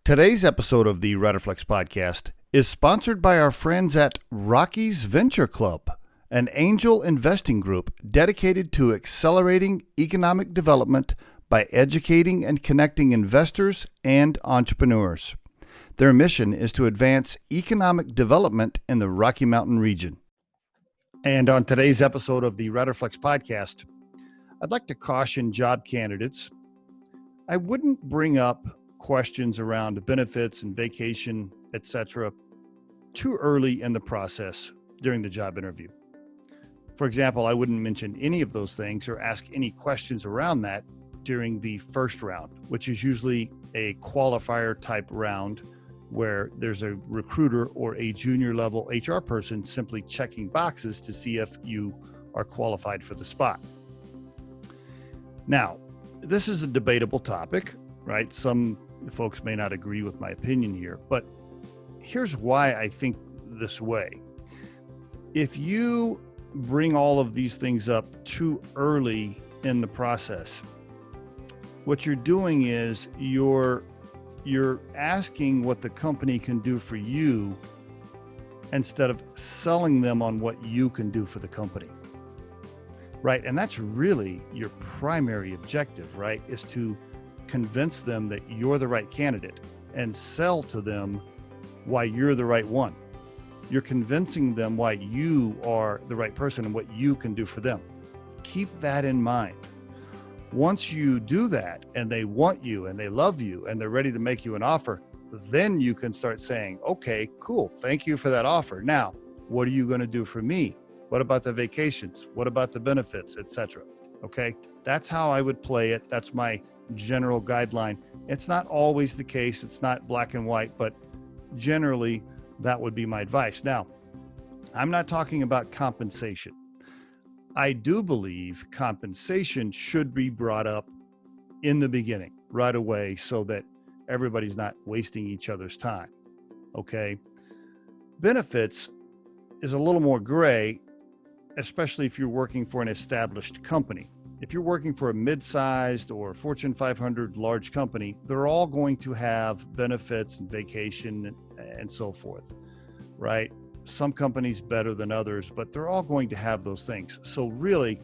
Today's episode of the Riderflex podcast is sponsored by our friends at Rocky's Venture Club, an angel investing group dedicated to accelerating economic development by educating and connecting investors and entrepreneurs. Their mission is to advance economic development in the Rocky Mountain region. And on today's episode of the Riderflex podcast, I'd like to caution job candidates. I wouldn't bring up questions around benefits and vacation, etc., too early in the process during the job interview. For example, I wouldn't mention any of those things or ask any questions around that during the first round, which is usually a qualifier type round where there's a recruiter or a junior level HR person simply checking boxes to see if you are qualified for the spot. Now, this is a debatable topic, right? Some folks may not agree with my opinion here, but here's why I think this way. If you bring all of these things up too early in the process, what you're doing is you're asking what the company can do for you instead of selling them on what you can do for the company. Right? And that's really your primary objective, right? Is to convince them that you're the right candidate and sell to them why you're the right one. You're convincing them why you are the right person and what you can do for them. Keep that in mind. Once you do that and they want you and they love you and they're ready to make you an offer, then you can start saying, okay, cool. Thank you for that offer. Now, what are you going to do for me? What about the vacations? What about the benefits, etc.? Okay. That's how I would play it. That's my general guideline. It's not always the case. It's not black and white, but generally that would be my advice. Now, I'm not talking about compensation. I do believe compensation should be brought up in the beginning right away so that everybody's not wasting each other's time. Okay. Benefits is a little more gray, especially if you're working for an established company. If you're working for a mid-sized or Fortune 500 large company, they're all going to have benefits and vacation and so forth, right? Some companies better than others, but they're all going to have those things. So really,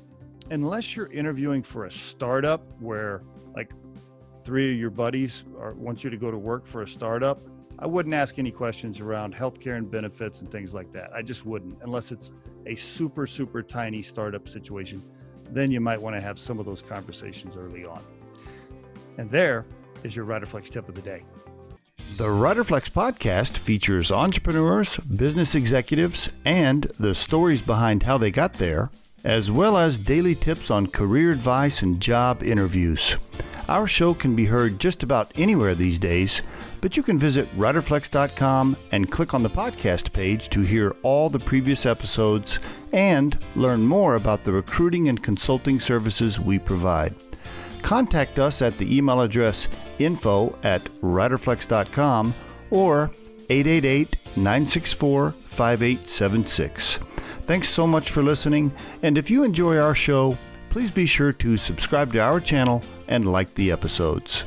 unless you're interviewing for a startup where like 3 of your buddies want you to go to work for a startup, I wouldn't ask any questions around healthcare and benefits and things like that. I just wouldn't, unless it's a super, super tiny startup situation. Then you might want to have some of those conversations early on. And there is your Riderflex tip of the day. The Riderflex podcast features entrepreneurs, business executives, and the stories behind how they got there, as well as daily tips on career advice and job interviews. Our show can be heard just about anywhere these days, but you can visit riderflex.com and click on the podcast page to hear all the previous episodes and learn more about the recruiting and consulting services we provide. Contact us at the email address info@riderflex.com or 888-964-5876. Thanks so much for listening, and if you enjoy our show, please be sure to subscribe to our channel and like the episodes.